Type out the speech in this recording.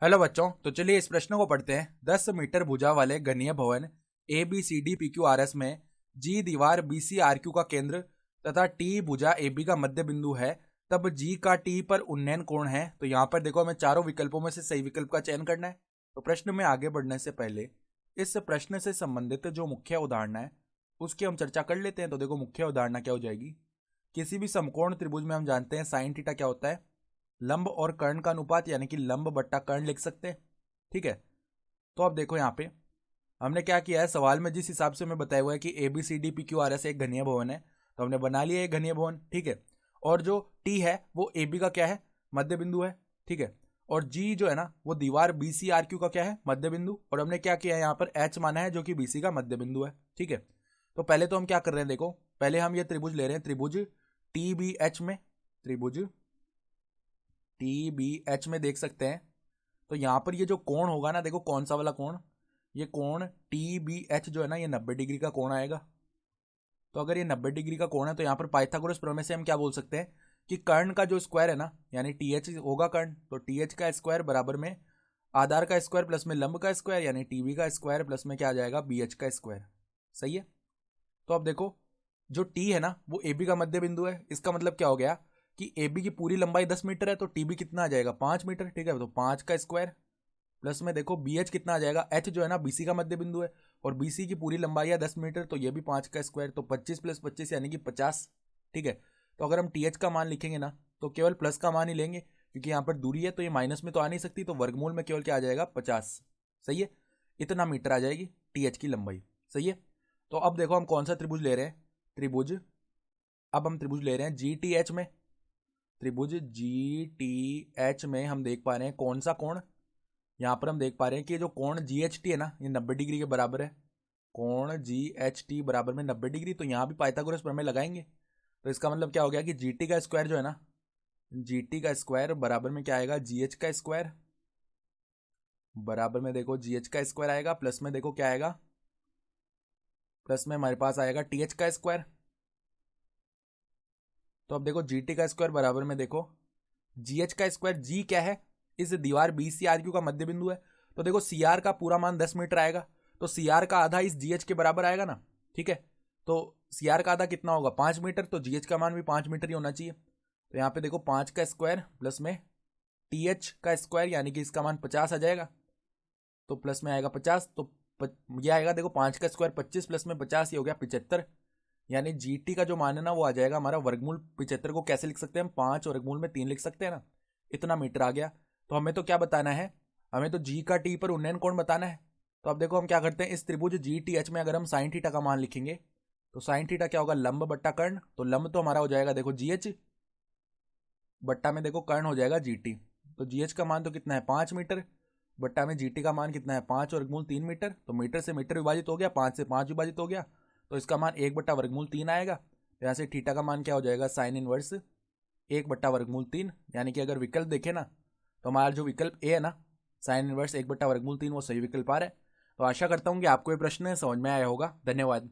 Hello बच्चों, तो चलिए इस प्रश्न को पढ़ते हैं। 10 मीटर भुजा वाले घनीय भवन A B C D P Q R S में जी दीवार बी सी आर क्यू का केंद्र तथा टी भुजा ए बी का मध्य बिंदु है, तब जी का टी पर उन्नयन कोण है। तो यहाँ पर देखो, हमें चारों विकल्पों में से सही विकल्प का चयन करना है। तो प्रश्न में आगे बढ़ने से पहले इस प्रश्न से संबंधित जो मुख्य उदाहरण है उसकी हम चर्चा कर लेते हैं। तो देखो, मुख्य उदाहरण क्या हो जाएगी। किसी भी समकोण त्रिभुज में हम जानते हैं साइन थीटा क्या होता है, लंब और कर्ण का अनुपात, यानी कि लंब बट्टा कर्ण लिख सकते हैं। ठीक है। तो अब देखो, यहाँ पे हमने क्या किया है, सवाल में जिस हिसाब से हमें बताया हुआ है कि A B C D P Q R S एक घनीय भवन है, तो हमने बना लिया एक घनीय भवन। ठीक है। और जो टी है वो ए बी का क्या है, मध्य बिंदु है। ठीक है। और जी जो है ना, वो दीवार बी सी आर क्यू का क्या है, मध्य बिंदु। और हमने क्या किया है, यहाँ पर एच माना है जो कि बी सी का मध्य बिंदु है। ठीक है। तो पहले तो हम क्या कर रहे हैं, देखो पहले हम ये त्रिभुज ले रहे हैं, त्रिभुज टी बी एच में, त्रिभुज टी बी एच में देख सकते हैं। तो यहाँ पर ये जो कोण होगा ना, देखो कौन सा वाला कोण, ये कोण टी बी एच जो है ना, ये 90 डिग्री का कोण आएगा। तो अगर ये 90 डिग्री का कोण है तो यहाँ पर पाइथागोरस प्रमेय से हम क्या बोल सकते हैं कि कर्ण का जो स्क्वायर है ना, यानी टी एच होगा कर्ण, तो टी एच का स्क्वायर बराबर में आधार का स्क्वायर प्लस में लंब का स्क्वायर, यानी टी बी का स्क्वायर प्लस में क्या आ जाएगा, बी एच का स्क्वायर। सही है। तो अब देखो, जो टी है ना वो ए बी का मध्य बिंदु है। इसका मतलब क्या हो गया कि ए बी की पूरी लंबाई 10 मीटर है, तो टी बी कितना आ जाएगा, 5 मीटर। ठीक है। तो 5 का स्क्वायर प्लस में देखो बी एच कितना आ जाएगा, एच जो है ना बीसी का मध्य बिंदु है, और बीसी की पूरी लंबाई है 10 मीटर, तो ये भी 5 का स्क्वायर, तो 25 प्लस 25 यानी कि 50। ठीक है। तो अगर हम टी एच का मान लिखेंगे ना, तो केवल प्लस का मान ही लेंगे, क्योंकि यहाँ पर दूरी है तो ये माइनस में तो आ नहीं सकती, तो वर्गमूल में केवल क्या आ जाएगा, 50। सही है। इतना मीटर आ जाएगी टी एच की लंबाई। सही है। तो अब देखो हम कौन सा त्रिभुज ले रहे हैं, त्रिभुज, अब हम त्रिभुज ले रहे हैं जी टी एच में। त्रिभुज जी टी एच में हम देख पा रहे हैं कौन सा कोण, यहाँ पर हम देख पा रहे हैं कि जो कोण जी एच टी है ना, ये 90 डिग्री के बराबर है। कोण जी एच टी बराबर में 90 डिग्री, तो यहाँ भी पाइथागोरस प्रमेय लगाएंगे। तो इसका मतलब क्या हो गया कि जी टी का स्क्वायर जो है ना, जी टी का स्क्वायर बराबर में क्या आएगा, जी एच का स्क्वायर, बराबर में देखो जी एच का स्क्वायर आएगा, प्लस में देखो क्या आएगा, प्लस में हमारे पास आएगा टी एच का स्क्वायर। तो अब देखो जी टी का स्क्वायर बराबर में देखो जी एच का स्क्वायर, जी क्या है, इस दीवार बी सी आर क्यू का मध्य बिंदु है। तो देखो सी आर का पूरा मान 10 मीटर आएगा, तो सी आर का आधा इस जी एच के बराबर आएगा ना। ठीक है। तो सी आर का आधा कितना होगा, 5 मीटर, तो जी एच का मान भी 5 मीटर ही होना चाहिए। तो यहाँ पे देखो 5 का स्क्वायर प्लस में टी एच का स्क्वायर, यानी कि इसका मान 50 आ जाएगा। तो प्लस में आएगा 50, तो ये आएगा देखो 5 का स्क्वायर 25 प्लस में 50, ये हो गया 75। यानी जी टी का जो मान है ना वो आ जाएगा हमारा वर्गमूल 75 को कैसे लिख सकते हैं हम, 5 और वर्गमूल में 3 लिख सकते हैं ना। इतना मीटर आ गया। तो हमें तो क्या बताना है, हमें तो जी का टी पर उन्नयन कोण बताना है। तो अब देखो हम क्या करते हैं, इस त्रिभुज जी टी एच में अगर हम साइन थीटा का मान लिखेंगे, तो साइन थीटा क्या होगा, लंब बट्टा कर्ण। तो लंब तो हमारा हो जाएगा देखो जी एच, बट्टा में देखो कर्ण हो जाएगा जी टी। तो जी एच का मान तो कितना है, 5 मीटर, बट्टा में जी टी का मान कितना है, 5 वर्गमूल 3 मीटर। तो मीटर से मीटर विभाजित हो गया, 5 से 5 विभाजित हो गया, तो इसका मान 1/वर्गमूल 3 आएगा। तो यहाँ से थीटा का मान क्या हो जाएगा, साइन इनवर्स 1/वर्गमूल 3। यानी कि अगर विकल्प देखें ना, तो हमारा जो विकल्प ए है ना, साइन इनवर्स 1/वर्गमूल 3, वो सही विकल्प आ रहा है। तो आशा करता हूँ कि आपको ये प्रश्न समझ में आया होगा। धन्यवाद।